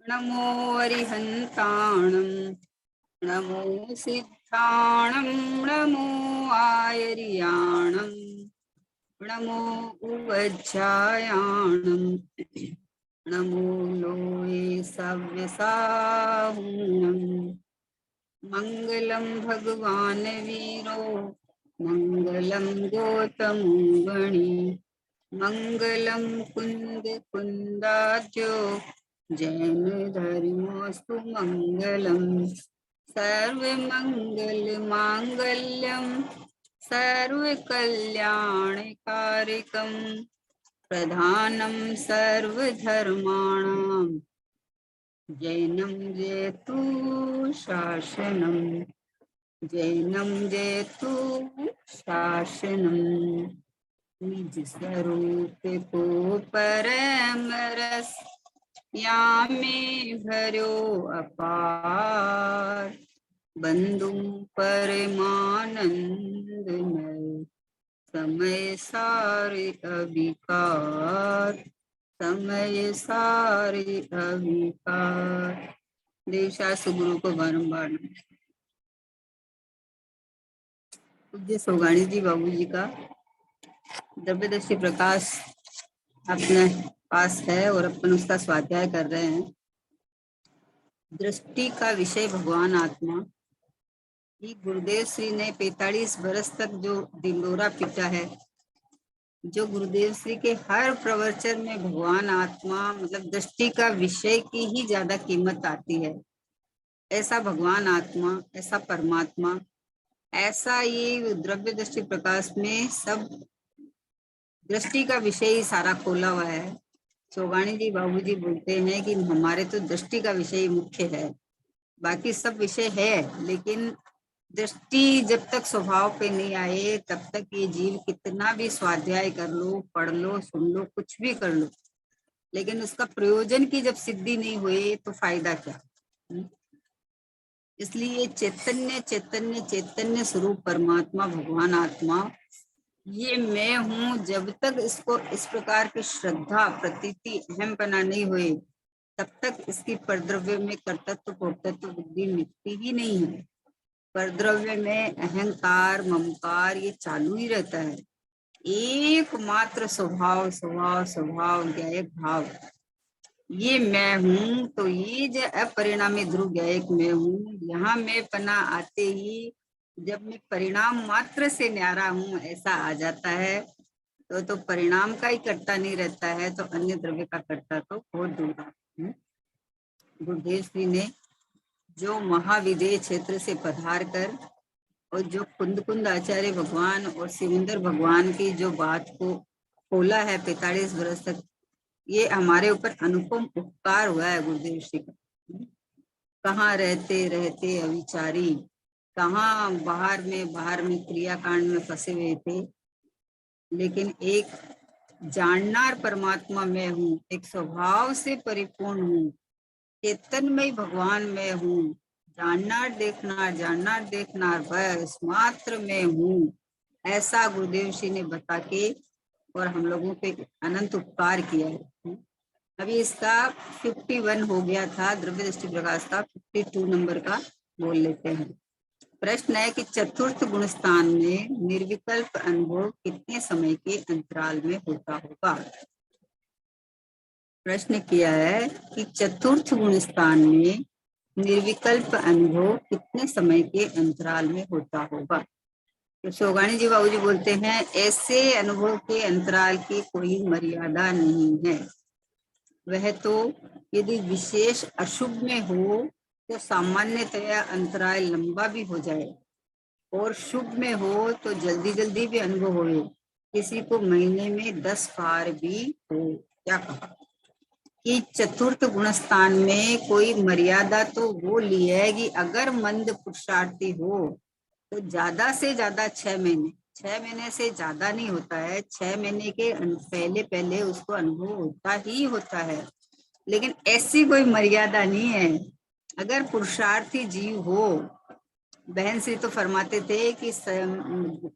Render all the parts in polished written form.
नमो अरिहन्ताणं नमो सिद्धाणं नमो आयर्याणं नमो उवज्जायाणं नमो लोये सव्यसाहुनं मङ्गलं भगवान् वीरो मङ्गलं गौतमोगणी मङ्गलं कुन्द कुन्दाद्यो जैन धर्मोऽस्तु मङ्गलम् सर्वमङ्गल माङ्गल्यं सर्वकल्याणकारिकं प्रधानं सर्वधर्माणां जैनं जयतु शासनं जैनं जयतु शासनं निज स्वरूप को परम रस यामे भरो अपार बंधु परमानंदमय समय सारे अविकार समय सारे अविकार। देशा सुगुरु को बारंबार पूज्य सोगाणी जी बाबू जी का द्रव्यदर्शी प्रकाश अपने पास है और अपन उसका स्वाध्याय कर रहे हैं। दृष्टि का विषय भगवान आत्मा। गुरुदेव श्री ने 45 वर्ष तक जो दिंडोरा पीटा है, जो गुरुदेव श्री के हर प्रवचन में भगवान आत्मा मतलब दृष्टि का विषय की ही ज्यादा कीमत आती है। ऐसा भगवान आत्मा, ऐसा परमात्मा, ऐसा ये द्रव्य दृष्टि प्रकाश में सब दृष्टि का विषय ही सारा खोला हुआ है। सोगाणी जी बाबू जी बोलते हैं कि हमारे तो दृष्टि का विषय मुख्य है, बाकी सब विषय है, लेकिन दृष्टि जब तक स्वभाव पे नहीं आए तब तक ये जीव कितना भी स्वाध्याय कर लो, पढ़ लो, सुन लो, कुछ भी कर लो, लेकिन उसका प्रयोजन की जब सिद्धि नहीं हुई तो फायदा क्या। इसलिए चैतन्य चैतन्य चैतन्य स्वरूप परमात्मा भगवान आत्मा ये मैं हूँ, जब तक इसको इस प्रकार की श्रद्धा प्रतीति अहमपना नहीं हुए तब तक इसकी परद्रव्य में कर्तृत्व भोक्तृत्व बुद्धि मिटती ही नहीं है। परद्रव्य में अहंकार ममकार ये चालू ही रहता है। एकमात्र स्वभाव स्वभाव स्वभाव ज्ञायक भाव ये मैं हूँ, तो ये जो अपरिणामी ध्रुव ज्ञायक मैं हूँ, यहाँ मैं पना आते ही जब मैं परिणाम मात्र से न्यारा हूँ ऐसा आ जाता है, तो परिणाम का ही कर्ता नहीं रहता है, तो अन्य द्रव्य का कर्ता तो बहुत दूर है। गुरुदेव श्री ने जो महाविदेह क्षेत्र से पधार कर और जो कुंद कुंद आचार्य भगवान और शिवेंद्र भगवान की जो बात को खोला है 45 वर्ष तक, ये हमारे ऊपर अनुपम उपकार हुआ है गुरुदेव श्री का। कहाँ रहते रहते अविचारी, कहाँ बाहर में क्रियाकांड में फंसे हुए थे, लेकिन एक जाननार परमात्मा में हूँ, एक स्वभाव से परिपूर्ण हूँ, चेतनमय भगवान में हूँ, जाननार देखनार बस मात्र में हूँ, ऐसा गुरुदेव श्री ने बता के और हम लोगों पे अनंत उपकार किया है। अभी इसका 51 हो गया था, द्रव्य दृष्टि प्रकाश का 52 नंबर का बोल लेते हैं। प्रश्न है कि चतुर्थ गुण स्थान में निर्विकल्प अनुभव कितने समय के अंतराल में होता होगा। प्रश्न किया है कि चतुर्थ गुण स्थान में निर्विकल्प अनुभव कितने समय के अंतराल में होता होगा। तो सोगाणी जी बाबू जी बोलते हैं ऐसे अनुभव के अंतराल की कोई मर्यादा नहीं है। वह तो यदि विशेष अशुभ में हो तो सामान्यतया अंतराल लंबा भी हो जाए, और शुभ में हो तो जल्दी जल्दी भी अनुभव हो, किसी को महीने में 10 बार भी हो। क्या कहा कि चतुर्थ गुण स्थान में कोई मर्यादा तो वो ली है कि अगर मंद पुरुषार्थी हो तो ज्यादा से ज्यादा 6 महीने, 6 महीने से ज्यादा नहीं होता है, 6 महीने के पहले पहले उसको अनुभव होता ही होता है, लेकिन ऐसी कोई मर्यादा नहीं है। अगर पुरुषार्थी जीव हो, बहन श्री तो फरमाते थे कि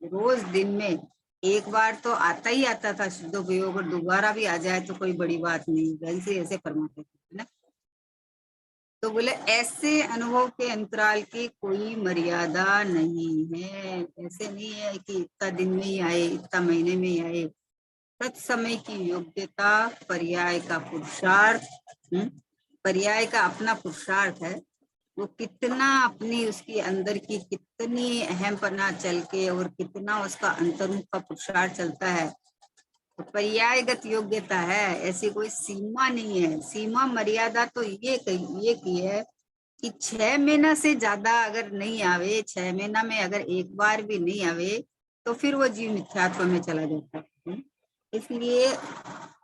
रोज दिन में एक बार तो आता ही आता था शुद्ध उपयोग, और दोबारा भी आ जाए तो कोई बड़ी बात नहीं, बहन श्री ऐसे फरमाते थे ना। तो बोले ऐसे अनुभव के अंतराल की कोई मर्यादा नहीं है। ऐसे नहीं है कि इतना दिन में ही आए, इतना महीने में ही आए। तत्समय की योग्यता, पर्याय का पुरुषार्थ, पर्याय का अपना पुरुषार्थ है, वो कितना अपनी उसकी अंदर की कितनी अहमपना चल के और कितना उसका अंतर्मुख का पुरुषार्थ चलता है, तो पर्यायगत योग्यता है। ऐसी कोई सीमा नहीं है। सीमा मर्यादा तो ये की है कि 6 महीना से ज्यादा अगर नहीं आवे, 6 महीना में अगर एक बार भी नहीं आवे, तो फिर वो जीव मिथ्यात्व में चला जाता है। इसलिए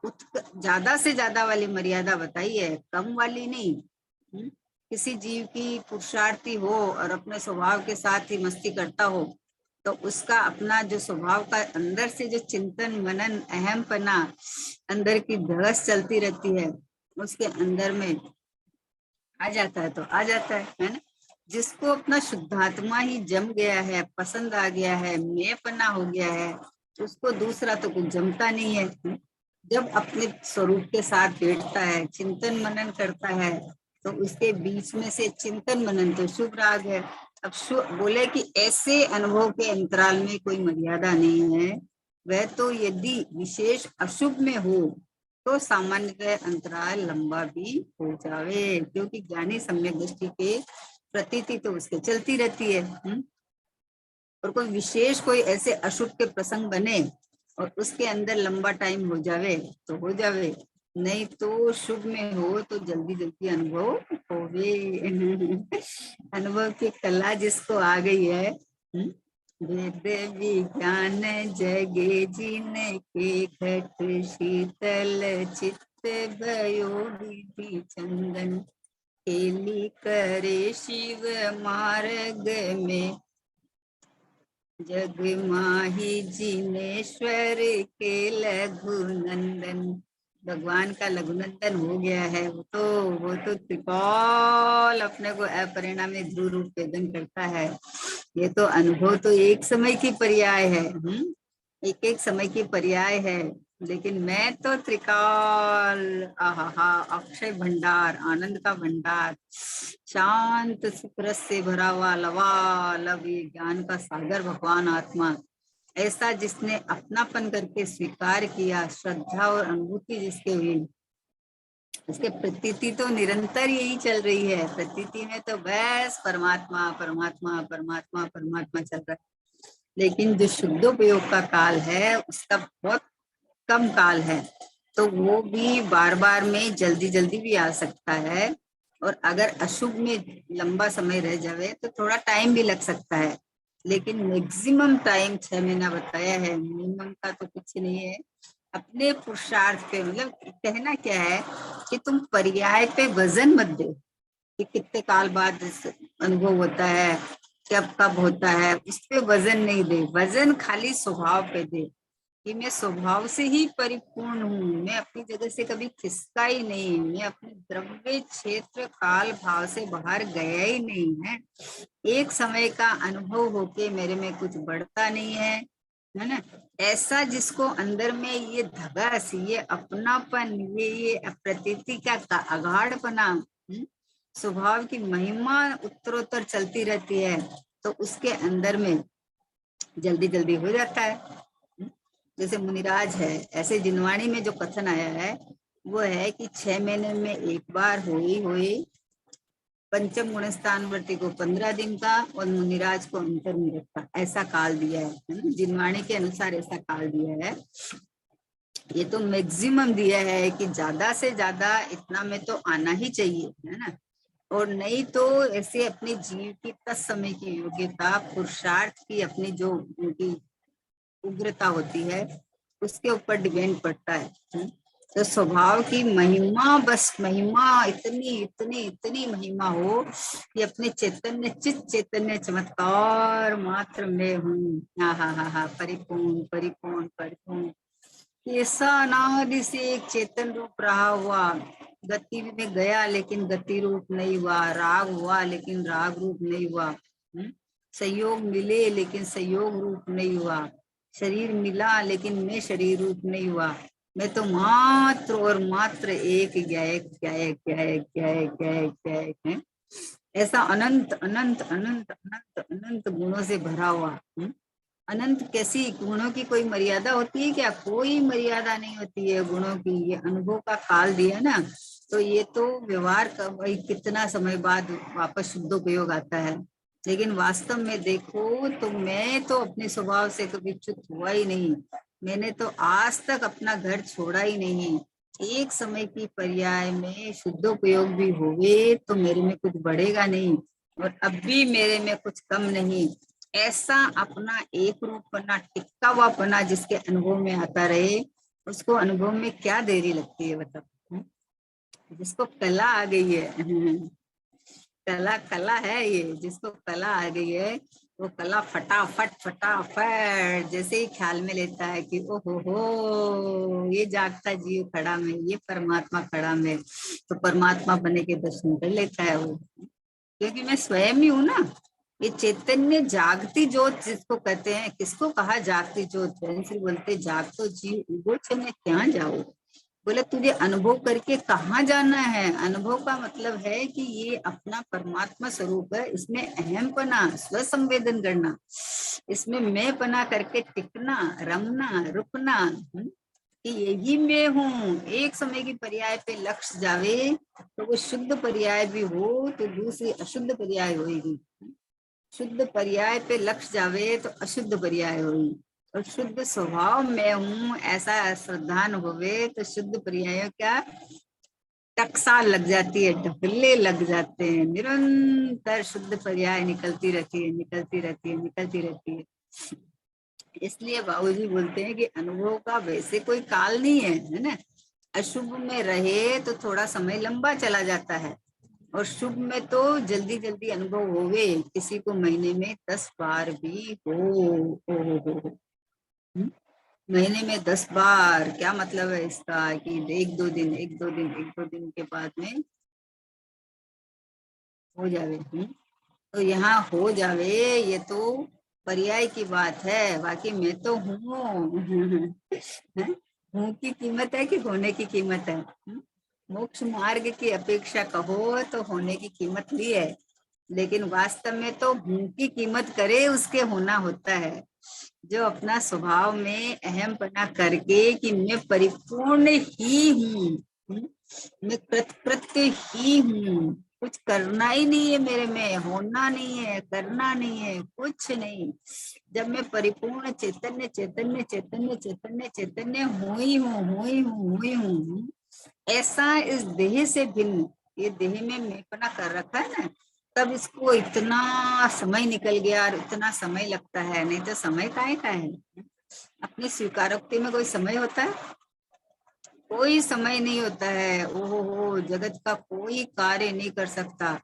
ज्यादा से ज्यादा वाली मर्यादा बताई है, कम वाली नहीं। किसी जीव की पुरुषार्थी हो और अपने स्वभाव के साथ ही मस्ती करता हो, तो उसका अपना जो स्वभाव का अंदर से जो चिंतन मनन अहमपना अंदर की धड़स चलती रहती है, उसके अंदर में आ जाता है तो आ जाता है ना। जिसको अपना शुद्धात्मा ही जम गया है, पसंद आ गया है, मैंपना हो गया है, उसको दूसरा तो कुछ जमता नहीं है। जब अपने स्वरूप के साथ बैठता है, चिंतन मनन करता है, तो उसके बीच में से चिंतन मनन तो शुभ राग है। अब बोले कि ऐसे अनुभव के अंतराल में कोई मर्यादा नहीं है। वह तो यदि विशेष अशुभ में हो तो सामान्य अंतराल लंबा भी हो जावे, क्योंकि ज्ञानी सम्यक दृष्टि के प्रतीति तो उसके चलती रहती है। और कोई विशेष कोई ऐसे अशुभ के प्रसंग बने और उसके अंदर लंबा टाइम हो जावे तो हो जावे, नहीं तो शुभ में हो तो जल्दी जल्दी अनुभव होवे। अनुभव की कला जिसको आ गई है, वेद विज्ञान जगे जिने के घट शीतल चित्त भयो विधि चंदन, खेली करे शिव मार्ग में जग माही जिनेश्वर के लघुनंदन। भगवान का लघुनंदन हो गया है वो तो त्रिकाल अपने को अपरिणामी ध्रुव रूप वेदन करता है। ये तो अनुभव तो एक समय की पर्याय है, एक एक समय की पर्याय है, लेकिन मैं तो त्रिकाल, आहा, अक्षय भंडार, आनंद का भंडार, शांत सुख रस से भरा हुआ लवालब ये ज्ञान का सागर भगवान आत्मा, ऐसा जिसने अपनापन करके स्वीकार किया, श्रद्धा और अनुभूति जिसके हुई, उसके प्रतीति तो निरंतर यही चल रही है। प्रतीति में तो बस परमात्मा परमात्मा परमात्मा परमात्मा चल रहा है। लेकिन जो शुद्धोपयोग का काल है उसका बहुत कम काल है, तो वो भी बार बार में जल्दी जल्दी भी आ सकता है। और अगर अशुभ में लंबा समय रह जावे तो थोड़ा टाइम भी लग सकता है, लेकिन मैक्सिमम टाइम 6 महीना बताया है, मिनिमम का तो कुछ नहीं है। अपने पुरुषार्थ पे, मतलब कहना क्या है कि तुम पर्याय पे वजन मत दो कि कितने काल बाद अनुभव होता है, कब कब होता है, उस पे वजन नहीं दे। वजन खाली स्वभाव पे दे कि मैं स्वभाव से ही परिपूर्ण हूँ, मैं अपनी जगह से कभी खिसका ही नहीं, मैं अपने द्रव्य क्षेत्र काल भाव से बाहर गया ही नहीं है। एक समय का अनुभव होके मेरे में कुछ बढ़ता नहीं है ना। ऐसा जिसको अंदर में ये धगस, ये अपनापन, ये प्रतीति का अगाढ़पना, स्वभाव की महिमा उत्तरोत्तर चलती रहती है, तो उसके अंदर में जल्दी जल्दी हो जाता है। जैसे मुनिराज है, ऐसे जिनवाणी में जो कथन आया है वो है कि 6 महीने में एक बार हुई पंचम गुण स्थान वर्ती को 15 दिन का और मुनिराज को अंतर में रखा, ऐसा काल दिया है। जिनवाणी के अनुसार ऐसा काल दिया है। ये तो मैक्सिमम दिया है कि ज्यादा से ज्यादा इतना में तो आना ही चाहिए, है ना। और नहीं तो ऐसे अपने जीव की तत्समय की योग्यता, पुरुषार्थ की अपनी जो उनकी उग्रता होती है उसके ऊपर डिपेंड पड़ता है। तो स्वभाव की महिमा, बस महिमा इतनी इतनी इतनी महिमा हो कि अपने चैतन्य चित चैतन्य चमत्कार मात्र में हूँ, हा परिपूर्ण परिपूर्ण परिपूर्ण। ऐसा अनादि से एक चेतन रूप रहा हुआ, गति में गया लेकिन गति रूप नहीं हुआ, राग हुआ लेकिन राग रूप नहीं हुआ, संयोग मिले लेकिन संयोग रूप नहीं हुआ, शरीर मिला लेकिन मैं शरीर रूप नहीं हुआ। मैं तो मात्र और मात्र एक गायक गायक गायक गायक गायक गायक है। ऐसा अनंत अनंत अनंत अनंत अनंत गुणों से भरा हुआ। अनंत कैसी गुणों की कोई मर्यादा होती है क्या? कोई मर्यादा नहीं होती है गुणों की। ये अनुभव का काल दिया ना, तो ये तो व्यवहार का भाई कितना समय बाद वापस शुद्धोपयोग आता है। लेकिन वास्तव में देखो तो मैं तो अपने स्वभाव से कभी च्युत हुआ ही नहीं। मैंने तो आज तक अपना घर छोड़ा ही नहीं। एक समय की पर्याय में शुद्धोपयोग भी हुए तो मेरे में कुछ बढ़ेगा नहीं, और अब भी मेरे में कुछ कम नहीं। ऐसा अपना एक रूपपना, टिका हुआ पना जिसके अनुभव में आता रहे, उसको अनुभव में क्या देरी लगती है बताओ। जिसको कला आ गई है, कला कला है ये, जिसको कला आ गई है वो कला फटाफट फटाफट जैसे ही ख्याल में लेता है कि ओ हो ये जागता जीव खड़ा में, ये परमात्मा खड़ा में, तो परमात्मा बने के दर्शन कर लेता है वो। क्योंकि मैं स्वयं ही हूँ ना। ये चैतन्य जागती ज्योत जिसको कहते हैं, किसको कहा जागती ज्योत? श्री बोलते जागतो जीव उगो छे मैं क्या जाओ। बोले तुझे अनुभव करके कहाँ जाना है? अनुभव का मतलब है कि ये अपना परमात्मा स्वरूप है, इसमें अहमपना, स्व संवेदन करना, इसमें मैं पना करके टिकना, रमना, रुकना, कि यही मैं हूँ। एक समय की पर्याय पे लक्ष्य जावे तो वो शुद्ध पर्याय भी हो तो दूसरी अशुद्ध पर्याय होगी। शुद्ध पर्याय पे लक्ष्य जावे तो अशुद्ध पर्याय होगी, और शुद्ध स्वभाव में हूँ ऐसा श्रद्धान होवे तो शुद्ध पर्याय क्या टकसाल लग जाती है, ढकले लग जाते हैं। निरंतर शुद्ध पर्याय निकलती रहती है, निकलती रहती है, निकलती रहती है। इसलिए बाबूजी बोलते हैं कि अनुभव का वैसे कोई काल नहीं है ना। अशुभ में रहे तो थोड़ा समय लंबा चला जाता है, और शुभ में तो जल्दी जल्दी अनुभव होवे, किसी को महीने में 10 बार भी हो। महीने में 10 बार क्या मतलब है इसका? कि एक दो दिन एक दो दिन एक दो दिन के बाद में हो जावे। तो यहाँ हो जावे ये तो पर्याय की बात है, बाकी मैं तो हूँ। हूँ की कीमत है कि होने की कीमत है? मोक्ष मार्ग की अपेक्षा कहो तो होने की कीमत भी है, लेकिन वास्तव में तो हूँ की कीमत करे उसके होना होता है। जो अपना स्वभाव में अहमपना करके कि मैं परिपूर्ण ही हूँ, मैं कृतकृत्य ही हूँ, कुछ करना ही नहीं है मेरे में, होना नहीं है, करना नहीं है, कुछ नहीं। जब मैं परिपूर्ण चैतन्य चैतन्य चैतन्य चैतन्य चैतन्य हुई हूँ, ऐसा इस देह से भिन्न, ये देह में मैंपना कर रखा है ना, तब इसको इतना समय निकल गया और इतना समय लगता है। नहीं तो समय काहे का है? अपनी स्वीकारोक्ति में कोई समय होता है? कोई समय नहीं होता है। ओहो, जगत का कोई कार्य नहीं कर सकता,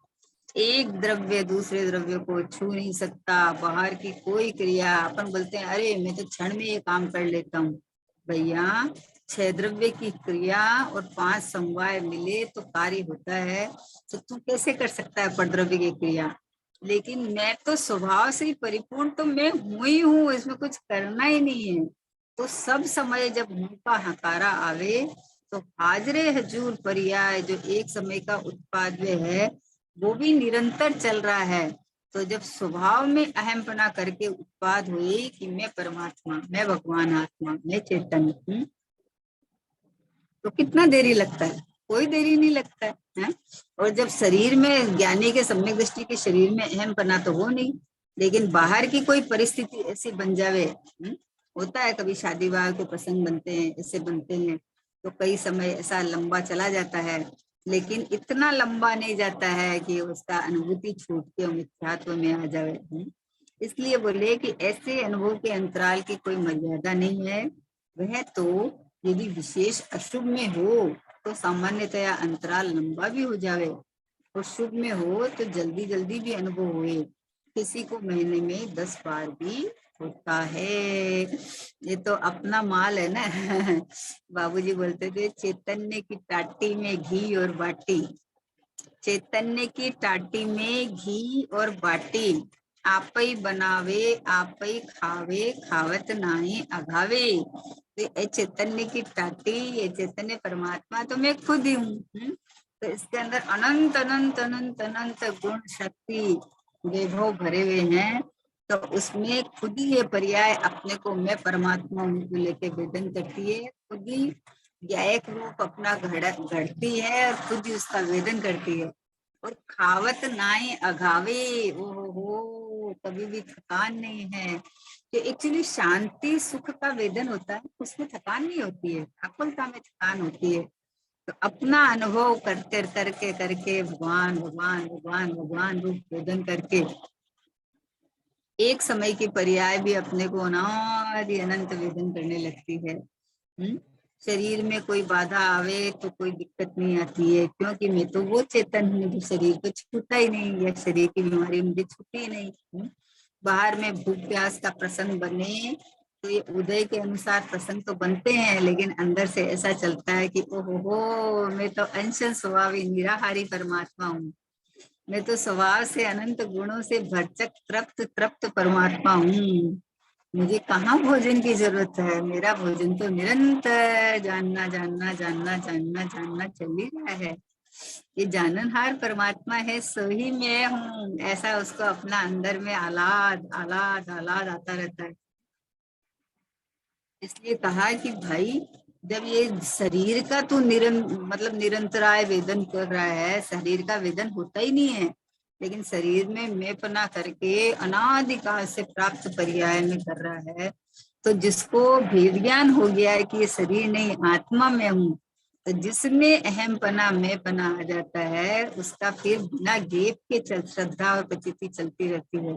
एक द्रव्य दूसरे द्रव्य को छू नहीं सकता, बाहर की कोई क्रिया। अपन बोलते हैं अरे मैं तो क्षण में ये काम कर लेता हूँ। भैया 6 द्रव्य की क्रिया और 5 समवाय मिले तो कार्य होता है, तो तू कैसे कर सकता है परद्रव्य की क्रिया? लेकिन मैं तो स्वभाव से ही परिपूर्ण, तो मैं हूं ही हूँ, इसमें कुछ करना ही नहीं है। तो सब समय जब हूं का हकारा आवे तो हाजरे हजूर पर्याय जो एक समय का उत्पाद है वो भी निरंतर चल रहा है। तो जब स्वभाव में अहमपना करके उत्पाद हुई कि मैं परमात्मा, मैं भगवान आत्मा, मैं चैतन्य हूँ, तो कितना देरी लगता है? कोई देरी नहीं लगता है? और जब शरीर में ज्ञानी के सम्यक दृष्टि के शरीर में अहमपना तो हो नहीं, लेकिन बाहर की कोई परिस्थिति ऐसी बन जावे, होता है कभी शादी विवाह के प्रसंग बनते हैं, ऐसे बनते हैं, तो कई समय ऐसा लंबा चला जाता है, लेकिन इतना लंबा नहीं जाता है कि उसका अनुभूति छूट के मिथ्यात्व में आ जाए। इसलिए बोले कि ऐसे अनुभव के अंतराल की कोई मर्यादा नहीं है। वह तो यदि विशेष अशुभ में हो तो सामान्यतया अंतराल लंबा भी हो जावे, और शुभ में हो तो जल्दी जल्दी भी अनुभव हुए। किसी को महीने में 10 बार भी होता है। ये तो अपना माल है ना। बाबूजी बोलते थे चैतन्य की टाटी में घी और बाटी, चैतन्य की टाटी में घी और बाटी, आपई बनावे आपई खावे खावत नाई अघावे। तो ये चैतन्य की टाटी, ये चैतन्य परमात्मा तो मैं खुद ही हूँ। तो इसके अंदर अनंत अनंत अनंत अनंत गुण शक्ति वैभव भरे हुए हैं। तो उसमें खुद ही ये पर्याय अपने को मैं परमात्मा हूँ को लेके वेदन करती है, खुद ही ज्ञायक रूप अपना घड़ती है और खुद ही उसका वेदन करती है। और खावत नाई अघावे, ओहो कभी भी थकान नहीं है। जो एक्चुअली शांति सुख का वेदन होता है उसमें थकान नहीं होती है, आकुलता में थकान होती है। तो अपना अनुभव करते करके करके भगवान भगवान भगवान भगवान रूप वेदन करके एक समय की पर्याय भी अपने को अनादि अनंत वेदन करने लगती है। शरीर में कोई बाधा आवे तो कोई दिक्कत नहीं आती है, क्योंकि मैं तो वो चेतन हूँ जो शरीर को छूता ही नहीं, या शरीर की बीमारी मुझे छूती ही नहीं। बाहर में भूख प्यास का प्रसंग बने तो ये उदय के अनुसार प्रसंग तो बनते हैं, लेकिन अंदर से ऐसा चलता है कि ओहो मैं तो अंश स्वभावी निराहारी परमात्मा हूँ, मैं तो स्वभाव से अनंत गुणों से भरचक तृप्त तृप्त परमात्मा हूँ। मुझे कहाँ भोजन की जरूरत है, मेरा भोजन तो निरंतर जानना जानना जानना जानना जानना चल ही रहा है। ये जाननहार परमात्मा है, सो ही मैं हूँ, ऐसा उसको अपना अंदर में आलाद आलाद आलाद आता रहता है। इसलिए कहा कि भाई जब ये शरीर का तो मतलब निरंतराय वेदन कर रहा है, शरीर का वेदन होता ही नहीं है, लेकिन शरीर में मैं पना करके अनादिकाल से प्राप्त पर्याय में कर रहा है। तो जिसको भेद ज्ञान हो गया है कि ये शरीर नहीं आत्मा में हूँ, तो जिसमें अहम पना मैं पना आ जाता है, उसका फिर बिना गेप के श्रद्धा और प्रतीति चलती रहती है।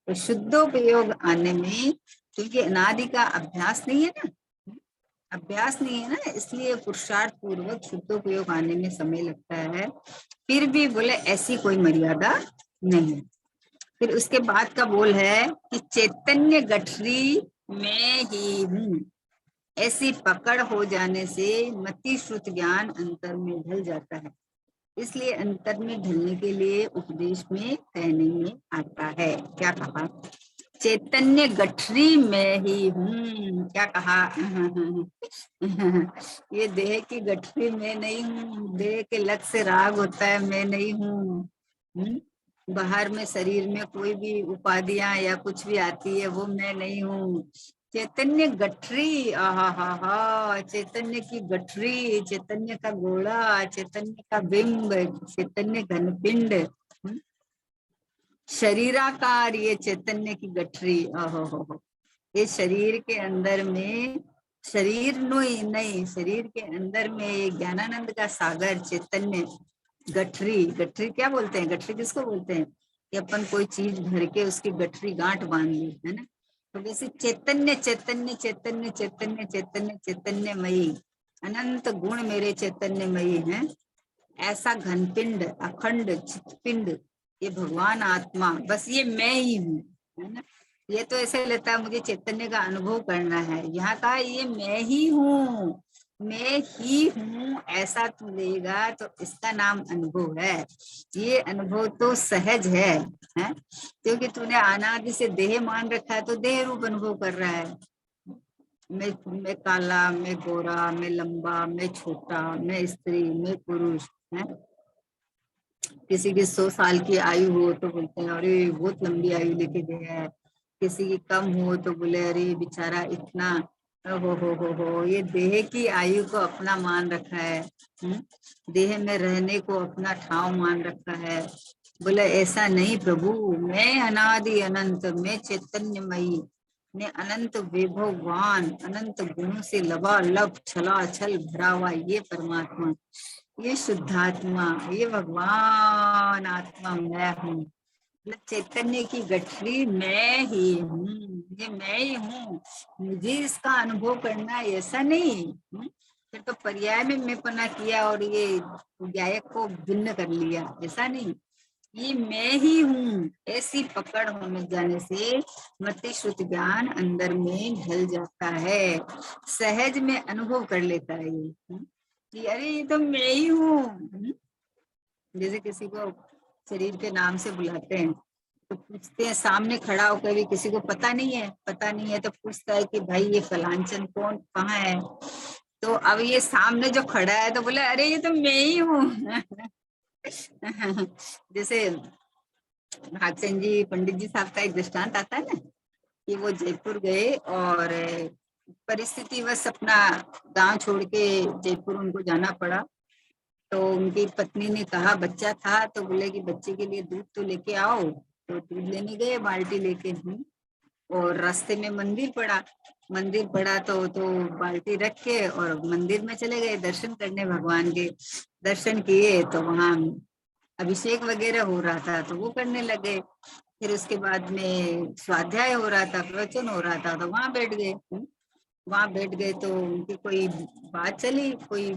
तो शुद्धोपयोग आने में, क्योंकि अनादि का अभ्यास नहीं है ना, अभ्यास नहीं है ना, इसलिए पुरुषार्थ पूर्वक शुद्धोपयोग आने में समय लगता है। फिर भी बोले ऐसी कोई मर्यादा नहीं। फिर उसके बाद का बोल है कि चैतन्य गठरी मैं ही हूँ, ऐसी पकड़ हो जाने से मति श्रुत ज्ञान अंतर में ढल जाता है। इसलिए अंतर में ढलने के लिए उपदेश में कहने में आता है। क्या कहा? चैतन्य गठरी में ही हूँ। क्या कहा? ये देह की गठरी में नहीं हूँ, देह के लग से राग होता है मैं नहीं हूँ। बाहर में शरीर में कोई भी उपाधियां या कुछ भी आती है वो मैं नहीं हूँ। चैतन्य गठरी, आहा हा हा, चैतन्य की गठरी, चैतन्य का गोला, चैतन्य का बिंब, चैतन्य घनपिंड, शरीराकार, ये चैतन्य की गठरी, हो। ये शरीर के अंदर में, शरीर नहीं, शरीर के अंदर में ये ज्ञानानंद का सागर चैतन्य गठरी। गठरी क्या बोलते हैं? गठरी किसको बोलते हैं? कि अपन कोई चीज भर के उसकी गठरी गांठ बांध ली है ना। तो वैसे चैतन्य चैतन्य चैतन्य चैतन्य चैतन्य चैतन्यमयी, अनंत गुण मेरे चैतन्यमयी हैं। ऐसा घनपिंड अखंड चितपिंड, ये भगवान आत्मा, बस ये मैं ही हूँ, है ना। ये तो ऐसे लगता है मुझे चैतन्य का अनुभव करना है, यहाँ का ये मैं ही हूँ, मैं ही हूँ, ऐसा तू लेगा तो इसका नाम अनुभव है। ये अनुभव तो सहज है? क्योंकि तूने अनादि से देह मान रखा है तो देह रूप अनुभव कर रहा है। मैं काला, मैं गोरा, मैं लंबा, मैं छोटा, मैं स्त्री, मैं पुरुष है। किसी की 100 साल की आयु हो तो बोलते हैं अरे बहुत लंबी आयु लेके गया है, किसी की कम हो तो बोले अरे बेचारा इतना, हो ये देह की आयु को अपना मान रखा है। देह में रहने को अपना ठाव मान रखा है। बोले ऐसा नहीं प्रभु, मैं अनादि अनंत, मैं चैतन्यमयी, मैं अनंत वैभववान, अनंत गुणों से लबालब छलाछल भरा हुआ ये परमात्मा, ये शुद्धात्मा, ये भगवान आत्मा मैं हूँ। मतलब चैतन्य की गठरी मैं ही हूँ, ये मैं ही हूँ, मुझे इसका अनुभव करना है ऐसा नहीं। फिर तो पर्याय में मैं पना किया और ये ज्ञायक को भिन्न कर लिया, ऐसा नहीं। ये मैं ही हूँ, ऐसी पकड़ होने जाने से मति श्रुति ज्ञान अंदर में ढल जाता है, सहज में अनुभव कर लेता है ये कि अरे ये तो मैं ही हूँ। जैसे किसी को शरीर के नाम से बुलाते हैं तो पूछते हैं, सामने खड़ा होकर भी किसी को पता नहीं है, तो पूछता है कि भाई ये फलांचन कौन, कहाँ है। तो अब ये सामने जो खड़ा है तो बोले अरे ये तो मैं ही हूँ। जैसे भागचंद जी पंडित जी साहब का एक दृष्टांत आता है ना, कि वो जयपुर गए और परिस्थिति बस अपना गांव छोड़ के जयपुर उनको जाना पड़ा। तो उनकी पत्नी ने कहा, बच्चा था तो बोले कि बच्चे के लिए दूध तो लेके आओ। तो दूध लेने गए बाल्टी लेके। और रास्ते में मंदिर पड़ा तो बाल्टी रख के और मंदिर में चले गए दर्शन करने, भगवान के दर्शन किए। तो वहां अभिषेक वगैरह हो रहा था तो वो करने लगे। फिर उसके बाद में स्वाध्याय हो रहा था, प्रवचन हो रहा था, तो वहां बैठ गए। तो उनकी कोई बात चली, कोई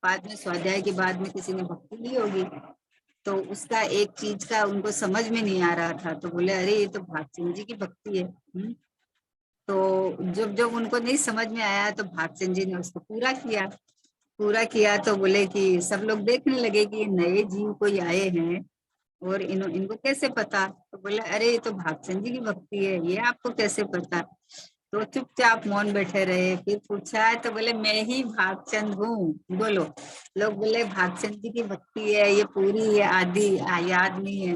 बाद में स्वाध्याय के बाद में किसी ने भक्ति ली होगी, तो उसका एक चीज का उनको समझ में नहीं आ रहा था। तो बोले अरे ये तो भागचंद जी की भक्ति है। तो जब जब उनको नहीं समझ में आया तो भागचंद जी ने उसको पूरा किया। तो बोले कि सब लोग देखने लगे कि ये नए जीव कोई आए हैं और इनको कैसे पता। तो बोले अरे ये तो भागचंद जी की भक्ति है, ये आपको कैसे पता। तो चुपचाप मौन बैठे रहे। फिर पूछा है तो बोले मैं ही भागचंद हूँ, बोलो। लोग बोले भागचंद जी की भक्ति है, ये पूरी है, आदि याद नहीं है।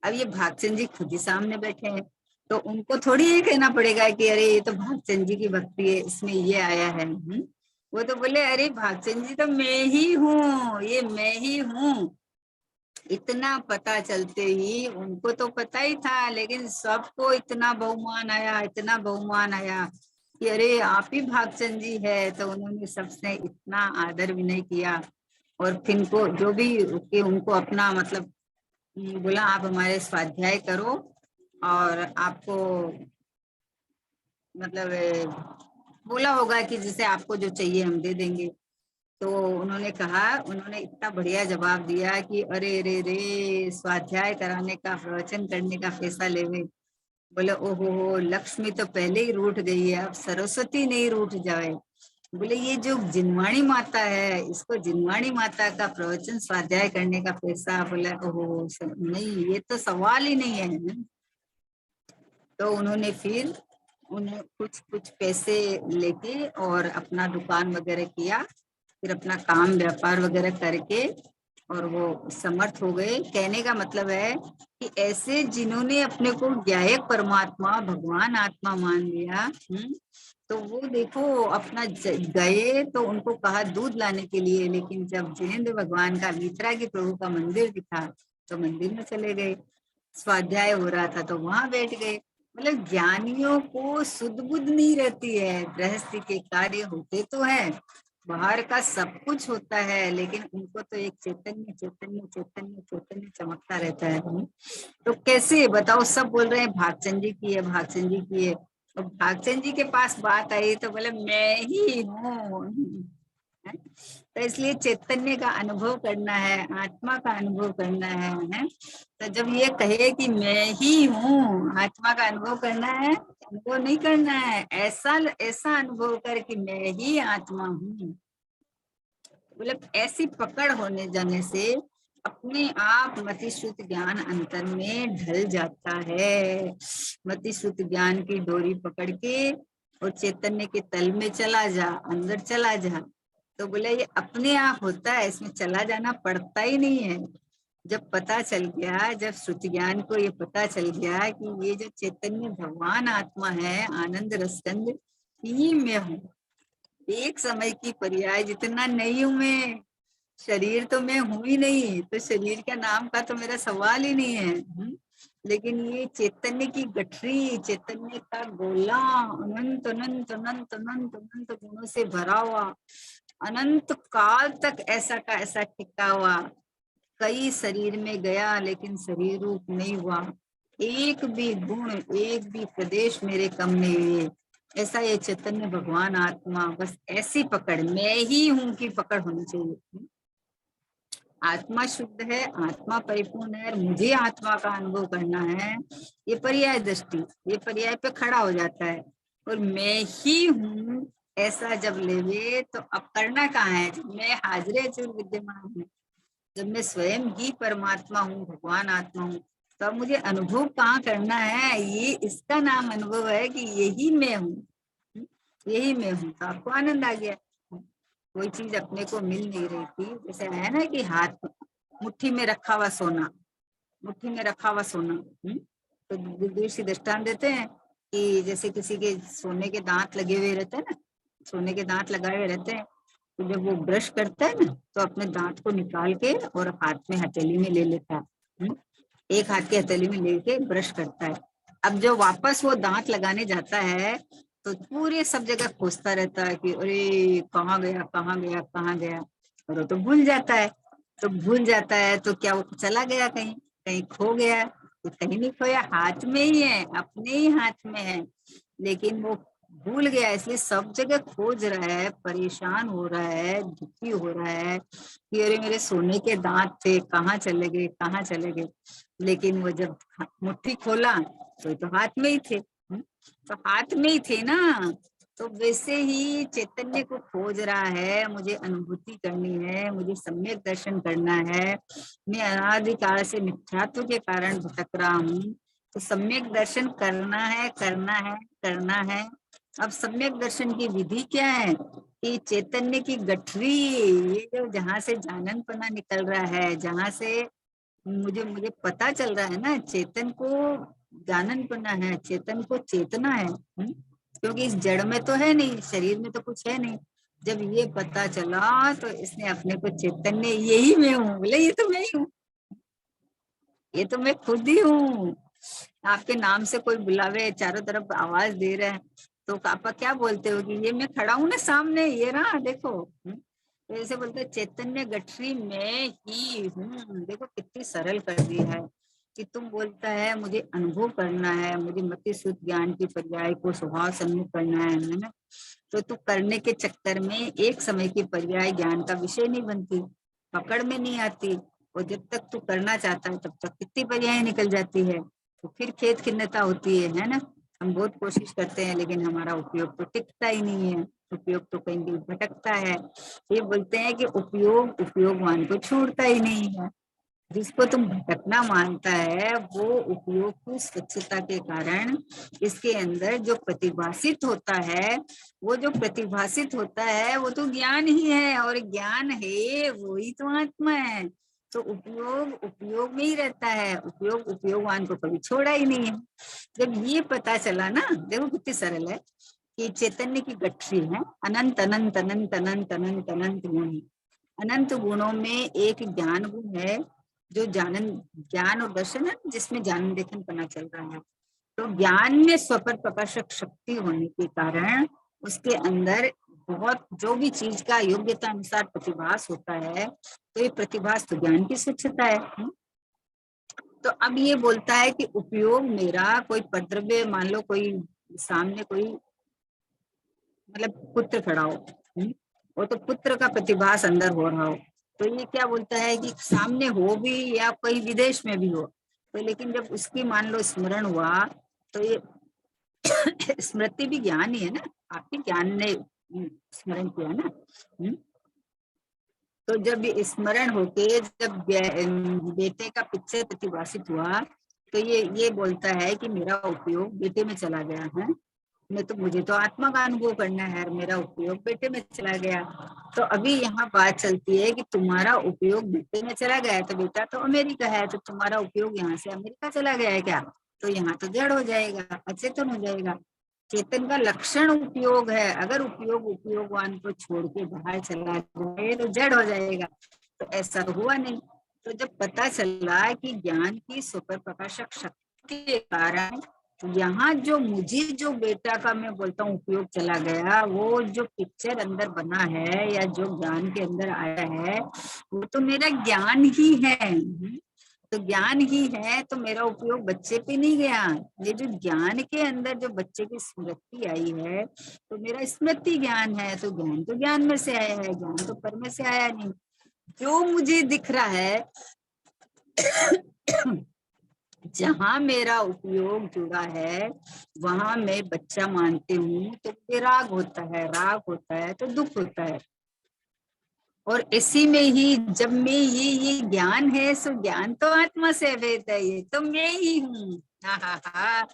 अब ये भागचंद जी खुद ही सामने बैठे हैं, तो उनको थोड़ी ये कहना पड़ेगा कि अरे ये तो भागचंद जी की भक्ति है, इसमें ये आया है। वो तो बोले अरे भागचंद जी तो मैं ही हूँ, ये मैं ही हूँ। इतना पता चलते ही उनको तो पता ही था, लेकिन सबको इतना बहुमान आया कि अरे आप ही भागचंद जी है। तो उन्होंने सबसे इतना आदर विनय किया और फिर को जो भी कि उनको अपना मतलब बोला, आप हमारे स्वाध्याय करो और आपको मतलब बोला होगा कि जैसे आपको जो चाहिए हम दे देंगे। तो उन्होंने इतना बढ़िया जवाब दिया कि अरे रे रे, स्वाध्याय कराने का, प्रवचन करने का पैसा लेवे। बोले ओहो, लक्ष्मी तो पहले ही रूठ गई है, अब सरस्वती नहीं रूठ जाए। बोले ये जो जिनवाणी माता है, इसको जिनवाणी माता का प्रवचन स्वाध्याय करने का पैसा, बोले ओहो नहीं, ये तो सवाल ही नहीं है। तो उन्होंने फिर उन्हें कुछ कुछ पैसे लेके और अपना दुकान वगैरह किया, फिर अपना काम व्यापार वगैरह करके और वो समर्थ हो गए। कहने का मतलब है कि ऐसे जिन्होंने अपने को ज्ञायक परमात्मा भगवान आत्मा मान लिया, तो वो देखो अपना गए तो उनको कहा दूध लाने के लिए, लेकिन जब जिनेन्द्र भगवान का वितरागी प्रभु का मंदिर दिखा तो मंदिर में चले गए। स्वाध्याय हो रहा था तो वहां बैठ गए। मतलब ज्ञानियों को सुध बुध नहीं रहती है, गृहस्थी के कार्य होते तो है, बाहर का सब कुछ होता है, लेकिन उनको तो एक चैतन्य चैतन्य चैतन्य चैतन्य चमकता रहता है। तो कैसे बताओ, सब बोल रहे हैं भागचंद जी की है, भागचंद जी की है। तो भागचंद जी के पास बात आई तो बोले मैं ही हूँ। तो इसलिए चैतन्य का अनुभव करना है, आत्मा का अनुभव करना है। तो जब ये कहे कि मैं ही हूँ, आत्मा का अनुभव करना है, अनुभव नहीं करना है, ऐसा ऐसा अनुभव कर कि मैं ही आत्मा हूँ। मतलब ऐसी पकड़ होने जाने से अपने आप मति श्रुत ज्ञान अंतर में ढल जाता है। मति श्रुत ज्ञान की डोरी पकड़ के और चैतन्य के तल में चला जा, अंदर चला जा। तो बोले ये अपने आप होता है, इसमें चला जाना पड़ता ही नहीं है। जब पता चल गया, जब श्रुति ज्ञान को ये पता चल गया कि ये जो चैतन्य भगवान आत्मा है, आनंद रसकंद, ही मैं हूँ। एक समय की पर्याय, जितना नहीं हूं मैं, शरीर तो मैं हूं ही नहीं, तो शरीर का नाम का तो मेरा सवाल ही नहीं है। लेकिन ये चैतन्य की गठरी, चैतन्य का गोला, अनंत अनंत अनंत अनंत अनंत गुणों से भरा हुआ, अनंत काल तक ऐसा का ऐसा टिका हुआ, कई शरीर में गया लेकिन शरीर रूप नहीं हुआ, एक भी गुण, एक भी प्रदेश मेरे कम नहीं हुए। ऐसा ये चैतन्य भगवान आत्मा, बस ऐसी पकड़, मैं ही हूं की पकड़ होनी चाहिए। आत्मा शुद्ध है, आत्मा परिपूर्ण है, मुझे आत्मा का अनुभव करना है, ये पर्याय दृष्टि, ये पर्याय पे खड़ा हो जाता है। और मैं ही हूँ ऐसा जब लेवे तो अब करना कहाँ है, जब मैं हाजिर चुर विद्यमान हूँ, जब मैं स्वयं ही परमात्मा हूँ, भगवान आत्मा हूँ, तो अब मुझे अनुभव कहाँ करना है, ये इसका नाम अनुभव है कि यही मैं हूँ, यही मैं हूँ। तो आपको आनंद आ गया। कोई चीज अपने को मिल नहीं रही थी, जैसे है ना कि हाथ मुट्ठी में रखा हुआ सोना, मुट्ठी में रखा हुआ सोना। तो दूर से दृष्टांत देते हैं कि जैसे किसी के सोने के दांत लगे हुए रहते हैं ना, सोने के दांत लगाए हुए रहते हैं, तो जब वो ब्रश करता है ना तो अपने दांत को निकाल के और हाथ में हथेली में ले लेता है। एक हाथ की हथेली में लेके ब्रश करता है। अब जो वापस वो दांत लगाने जाता है तो पूरे सब जगह खोजता रहता है कि अरे कहाँ गया कहाँ गया कहाँ गया, और वो तो भूल जाता है। तो भूल जाता है तो क्या वो चला गया कहीं, कहीं खो गया? तो कहीं नहीं खोया, हाथ में ही है, अपने ही हाथ में है, लेकिन वो भूल गया, इसलिए सब जगह खोज रहा है, परेशान हो रहा है, दुखी हो रहा है कि अरे मेरे सोने के दांत थे, कहाँ चले गए कहाँ चले गए। लेकिन वो जब मुट्ठी खोला तो हाथ में ही थे। तो हाथ में ही थे ना। तो वैसे ही चैतन्य को खोज रहा है, मुझे अनुभूति करनी है, मुझे सम्यक दर्शन करना है। मैं अनादिकाल से मिथ्यात्व के कारण भटक रहा हूँ, तो सम्यक दर्शन करना है करना है करना है। अब सम्यक दर्शन की विधि क्या है कि चैतन्य की गठरी, ये जो जहाँ से जाननपना निकल रहा है, जहाँ से मुझे मुझे पता चल रहा है ना, चेतन को जाननपना है, चेतन को चेतना है। क्योंकि इस जड़ में तो है नहीं, शरीर में तो कुछ है नहीं। जब ये पता चला तो इसने अपने को चैतन्य, यही मैं हूँ, बोले ये तो मैं ही हूँ, ये तो मैं खुद ही हूँ। आपके नाम से कोई बुलावे, चारों तरफ आवाज दे रहा है, तो आप क्या बोलते हो कि ये मैं खड़ा हूँ ना सामने, ये रहा देखो। तो ऐसे बोलते चैतन्य गठरी में ही हूँ। देखो कितनी सरल कर दी है कि तुम बोलता है मुझे अनुभव करना है, मुझे मति शुद्ध ज्ञान की पर्याय को स्वभाव सम्मुख करना है ना। तो तू करने के चक्कर में एक समय की पर्याय ज्ञान का विषय नहीं बनती, पकड़ में नहीं आती। और जब तक तू करना चाहता है तब तक कितनी पर्याय निकल जाती है, तो फिर खेत खिन्नता होती है ना। हम बहुत कोशिश करते हैं लेकिन हमारा उपयोग तो टिकता ही नहीं है, उपयोग तो कहीं भी भटकता है। ये बोलते हैं कि उपयोग उपयोगवान को छोड़ता ही नहीं है। जिसको तुम भटकना मानता है वो उपयोग की स्वच्छता के कारण इसके अंदर जो प्रतिभासित होता है, वो जो प्रतिभासित होता है वो तो ज्ञान ही है, और ज्ञान है वो ही तो आत्मा है। तो उपयोग उपयोग में ही रहता है, उपयोग उपयोगवान को कभी छोड़ा ही नहीं है। जब ये पता चला ना, देखो कितनी सरल है कि चैतन्य की गठरी है, अनंत अनंत अनंत अनंत अनंत अनंत गुण, अनंत गुणों में एक ज्ञान गुण है जो जानन, ज्ञान और दर्शन है जिसमें जानन देखन पना चल रहा है। तो ज्ञान में स्वपर प्रकाशक शक्ति होने के कारण उसके अंदर बहुत जो भी चीज का योग्यता अनुसार प्रतिभास होता है, तो ये प्रतिभास तो ज्ञान की स्वच्छता है। तो अब ये बोलता है कि उपयोग मेरा कोई पद्रव्य, मान लो कोई सामने कोई मतलब पुत्र खड़ा हो, वो तो पुत्र का प्रतिभास अंदर हो रहा हो, तो ये क्या बोलता है कि सामने हो भी या कोई विदेश में भी हो, तो लेकिन जब उसकी मान लो स्मरण हुआ, तो ये स्मृति भी ज्ञान ही है ना, आपके ज्ञान ने स्मरण किया ना। तो जब ये स्मरण होके जब बेटे का पिक्चर प्रतिभाषित हुआ, तो ये बोलता है कि मेरा उपयोग बेटे में चला गया है, मैं तो मुझे तो आत्मा का अनुभव करना है, मेरा उपयोग बेटे में चला गया। तो अभी यहाँ बात चलती है कि तुम्हारा उपयोग बेटे में चला गया है, तो बेटा तो अमेरिका है, तो तुम्हारा उपयोग यहाँ से अमेरिका चला गया है क्या? तो यहाँ तो जड़ हो जाएगा, अचेतन हो जाएगा। चेतन का लक्षण उपयोग है, अगर उपयोग उपयोगवान को छोड़ के बाहर चला जाए तो जड़ हो जाएगा, तो ऐसा हुआ नहीं। तो जब पता चला कि ज्ञान की सुपर प्रकाशक शक्ति के कारण यहाँ जो मुझे जो बेटा का मैं बोलता हूँ उपयोग चला गया, वो जो पिक्चर अंदर बना है या जो ज्ञान के अंदर आया है वो तो मेरा ज्ञान ही है। तो ज्ञान ही है, तो मेरा उपयोग बच्चे पे नहीं गया। ये जो ज्ञान के अंदर जो बच्चे की स्मृति आई है, तो मेरा स्मृति ज्ञान है, तो ज्ञान तो ज्ञान में से आया है, ज्ञान तो पर में से आया नहीं। जो मुझे दिख रहा है जहां मेरा उपयोग जुड़ा है वहां मैं बच्चा मानती हूँ, तो मुझे राग होता है, राग होता है तो दुख होता है। और इसी में ही जब मैं ये ज्ञान है, सो ज्ञान तो आत्मा से अभेद है, ये तो मैं ही हूँ। हाँ हाँ हाँ।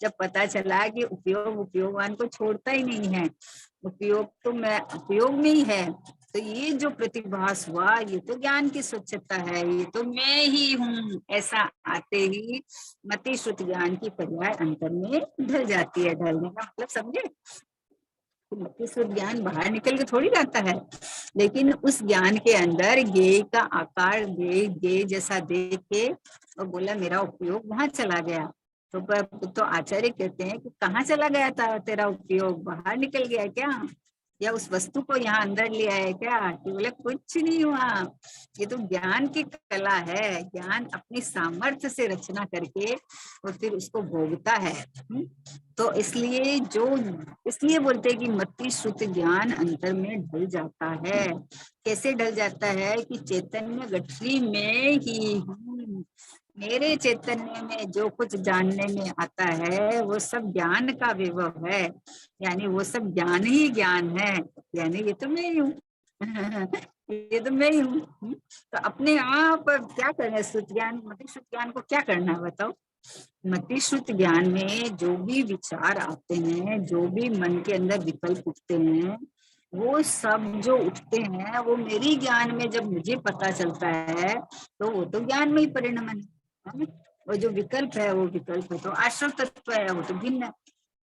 जब पता चला कि उपयोग उपयोगवान को छोड़ता ही नहीं है, उपयोग तो मैं उपयोग में ही है, तो ये जो प्रतिभास हुआ ये तो ज्ञान की स्वच्छता है, ये तो मैं ही हूँ, ऐसा आते ही मति श्रुति ज्ञान की पर्याय अंतर में ढल जाती है। ढलने का मतलब समझे, मति श्रुति ज्ञान बाहर निकल के थोड़ी जाता है, लेकिन उस ज्ञान के अंदर ज्ञेय का आकार ज्ञेय जैसा देख के और बोला मेरा उपयोग वहां चला गया। तो आचार्य कहते हैं कि कहाँ चला गया था तेरा उपयोग, बाहर निकल गया क्या, या उस वस्तु को यहाँ अंदर ले आया क्या? कि बोले कुछ नहीं हुआ, ये तो ज्ञान की कला है, ज्ञान अपनी सामर्थ्य से रचना करके और फिर उसको भोगता है। तो इसलिए बोलते हैं कि मति श्रुति ज्ञान अंतर में ढल जाता है। कैसे ढल जाता है कि चैतन्य गठरी में ही हूँ, मेरे चैतन्य में जो कुछ जानने में आता है वो सब ज्ञान का विभव है, यानी वो सब ज्ञान ही ज्ञान है, यानी ये तो मैं ही हूँ। ये तो मैं ही हूँ। तो अपने आप क्या करना है, श्रुत ज्ञान मति श्रुत ज्ञान को क्या करना है बताओ? मति श्रुत ज्ञान में जो भी विचार आते हैं, जो भी मन के अंदर विकल्प उठते हैं, वो सब जो उठते हैं वो मेरी ज्ञान में जब मुझे पता चलता है तो वो तो ज्ञान में ही परिणमन है। वो जो विकल्प है वो विकल्प है तो आश्रम तत्व है, वो तो भिन्न है।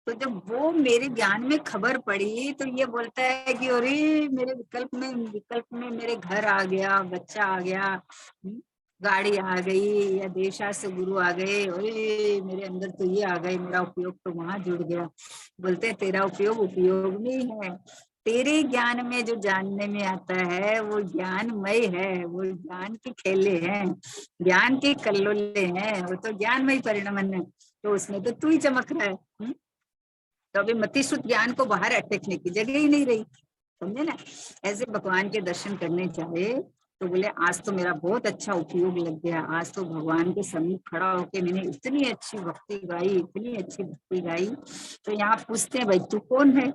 तो जब वो मेरे ज्ञान में खबर पड़ी तो ये बोलता है कि अरे मेरे विकल्प में मेरे घर आ गया, बच्चा आ गया, गाड़ी आ गई, या देशा से गुरु आ गए, अरे मेरे अंदर तो ये आ गए, मेरा उपयोग तो वहां जुड़ गया। बोलते हैं तेरा उपयोग उपयोग नहीं है, तेरे ज्ञान में जो जानने में आता है वो ज्ञानमय है, वो ज्ञान के खेले हैं, ज्ञान के कल्लोले हैं, वो तो ज्ञानमय परिणमन है, तो उसमें तो तू ही चमक रहा है। तो अभी मति श्रुत ज्ञान को बाहर अटकने की जगह ही नहीं रही, समझे ना? ऐसे भगवान के दर्शन करने चाहे तो बोले आज तो मेरा बहुत अच्छा उपयोग लग गया, आज तो भगवान के समीप खड़ा होके मैंने इतनी अच्छी भक्ति गाई, इतनी अच्छी भक्ति गाई। तो यहाँ पूछते हैं भाई तू कौन है?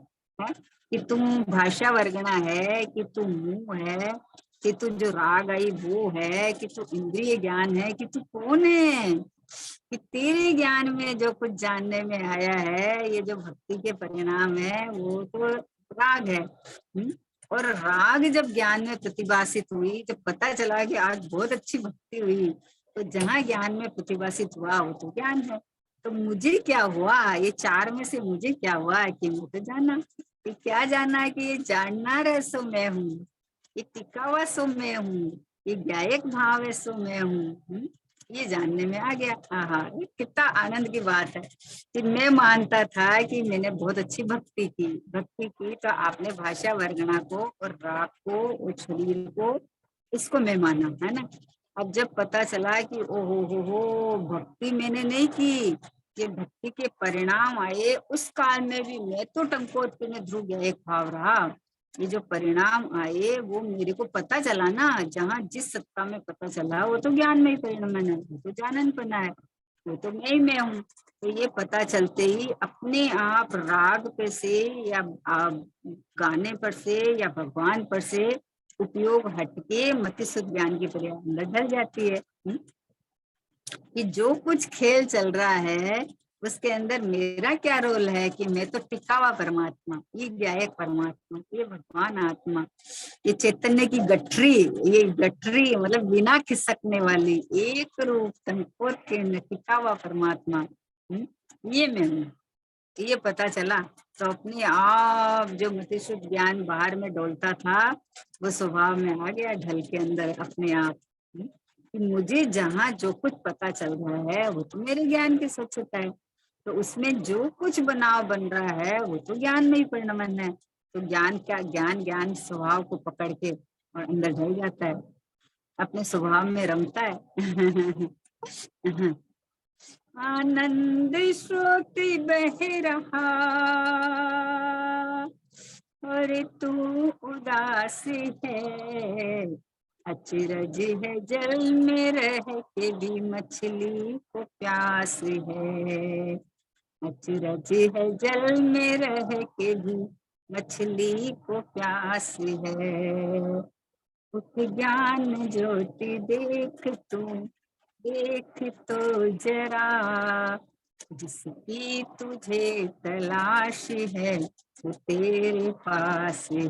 कि तुम भाषा वर्गना है, कि तू मुंह है, कि तू जो राग आई वो है, कि तू इंद्रिय ज्ञान है, कि तू कौन है? कि तेरे ज्ञान में जो कुछ जानने में आया है, ये जो भक्ति के परिणाम है वो तो राग है। और राग जब ज्ञान में प्रतिभाषित हुई, जब पता चला कि आज बहुत अच्छी भक्ति हुई, तो जहाँ ज्ञान में प्रतिभाषित हुआ वो तो ज्ञान है। तो मुझे क्या हुआ, ये चार में से मुझे क्या हुआ कि मुझे जाना, कि क्या जाना कि ये जानना रहे सो मैं हूँ, ये टिका हुआ सो मैं हूँ, ये गायक भाव है सो मैं हूँ। ये जानने में आ गया। हाँ, ये कितना आनंद की बात है कि मैं मानता था कि मैंने बहुत अच्छी भक्ति की तो आपने भाषा वर्गना को और राग को और शरीर को, इसको मैं माना है ना। अब जब पता चला कि ओहो हो भक्ति मैंने नहीं की, ये भक्ति के परिणाम आए, उस काल में भी मैं तो टंकोत में ध्रुव गया एक भाव रहा। ये जो परिणाम आए वो मेरे को पता चला ना, जहाँ जिस सत्ता में पता चला वो तो ज्ञान में ही परिणमन है, वो तो जाननपना है, वो तो मैं ही मैं हूँ। तो ये पता चलते ही अपने आप राग पे से या गाने पर से या भगवान पर से उपयोग हटके मति शुद्ध ज्ञान की पर्याय अंदर ढल जाती है। कि जो कुछ खेल चल रहा है उसके अंदर मेरा क्या रोल है, कि मैं तो टिका हुआ परमात्मा, ये गायक परमात्मा, ये भगवान आत्मा, ये चैतन्य की गठरी, ये गठरी मतलब बिना खिसकने वाली एक रूप तनकोर के टिका हुआ परमात्मा, ये मैं हूँ। ये पता चला तो अपने आप जो मति शुद्ध ज्ञान बाहर में डोलता था वो स्वभाव में आ गया ढल के अंदर अपने आप। कि मुझे जहाँ जो कुछ पता चल रहा है वो तो मेरे ज्ञान की स्वच्छता है, तो उसमें जो कुछ बनाव बन रहा है वो तो ज्ञान में ही परिणमन है। तो ज्ञान क्या, ज्ञान स्वभाव को पकड़ के और अंदर ढल जाता है, अपने स्वभाव में रमता है। आनंद श्रोति बह रहा और तू उदास है, अचरज है जल में रह के भी मछली को प्यास है, अचरज है जल में रह के भी मछली को प्यास है। उस ज्ञान ज्योति देख तो जरा, जिसकी तुझे तलाश है वो तेरे पास है।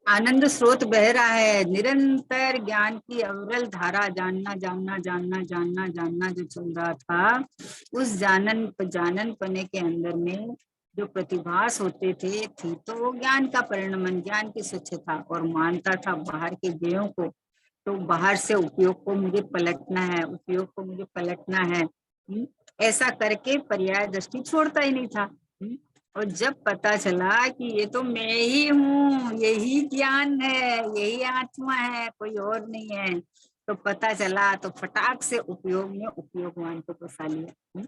आनंद स्रोत बह रहा है, निरंतर ज्ञान की अविरल धारा, जानना जानना जानना जानना जानना जो चल रहा था, उस जानन पने के अंदर में जो प्रतिभास होते थे, थी तो वो ज्ञान का परिणमन, ज्ञान की स्वच्छता, और मानता था बाहर के व्ययों को, तो बाहर से उपयोग को मुझे पलटना है, उपयोग को मुझे पलटना है। ऐसा करके पर्याय दृष्टि छोड़ता ही नहीं था। और जब पता चला कि ये तो मैं ही हूँ, यही ज्ञान है, यही आत्मा है, कोई और नहीं है, तो पता चला तो फटाक से उपयोग में उपयोगवान को फंसा लिया।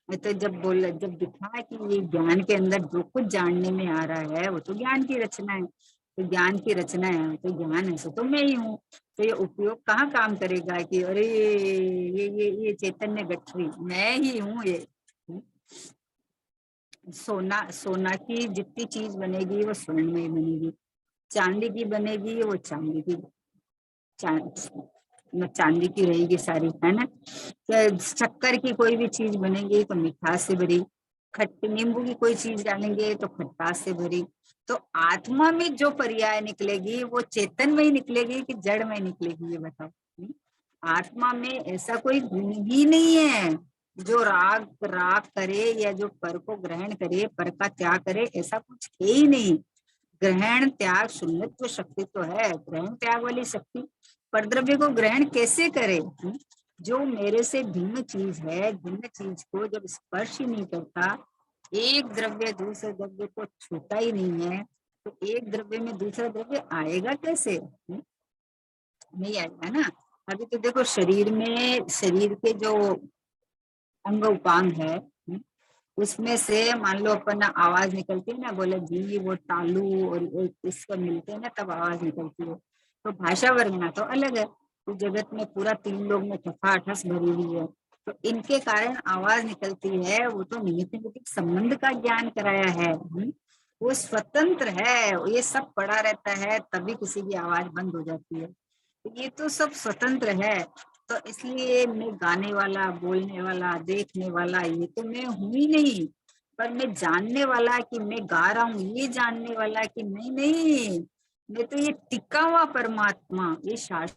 मैं तो जब दिखा कि ये ज्ञान के अंदर जो कुछ जानने में आ रहा है वो तो ज्ञान की रचना है, तो ज्ञान की रचना है तो ज्ञान है, सो तो मैं ही हूँ। तो ये उपयोग कहाँ काम करेगा कि अरे ये चैतन्य गठरी मैं ही हूँ ये। सोना की जितनी चीज बनेगी वो स्वर्ण में ही बनेगी, चांदी की बनेगी वो चांदी की चांदी की रहेगी सारी, है ना। शक्कर की कोई भी चीज बनेगी तो मिठास से भरी, खट्टी नींबू की कोई चीज डालेंगे तो खट्टास से भरी। तो आत्मा में जो पर्याय निकलेगी वो चेतन में ही निकलेगी कि जड़ में निकलेगी, ये बताओ। आत्मा में ऐसा कोई गुण ही नहीं है जो राग राग करे या जो पर को ग्रहण करे, पर का त्याग करे, ऐसा कुछ है ही नहीं। ग्रहण त्याग शून्यत्व शक्ति तो है, ग्रहण त्याग वाली शक्ति पर द्रव्य को ग्रहण कैसे करे। जो मेरे से भिन्न चीज है, भिन्न चीज को जब स्पर्श ही नहीं करता, एक द्रव्य दूसरे द्रव्य को छूता ही नहीं है, तो एक द्रव्य में दूसरा द्रव्य आएगा कैसे। नहीं आएगा ना। अभी तो देखो शरीर के जो अंग उपांग है, उसमें से मान लो अपन आवाज निकलती है ना, बोले जी वो तालू और इसको मिलते हैं ना तब आवाज निकलती है। तो भाषा वर्णना तो अलग है, तो जगत में पूरा 3 लोग में ठठाठस भरी हुई है, तो इनके कारण आवाज निकलती है, वो तो निमित्त निमित्त संबंध का ज्ञान कराया है। वो स्वतंत्र है, ये सब पड़ा रहता है तभी किसी की आवाज बंद हो जाती है, ये तो सब स्वतंत्र है। तो इसलिए मैं गाने वाला, बोलने वाला, देखने वाला, ये तो मैं हूं ही नहीं, पर मैं जानने वाला कि मैं गा रहा हूँ, ये जानने वाला कि नहीं नहीं, मैं तो ये टिका हुआ परमात्मा, ये शाश्वत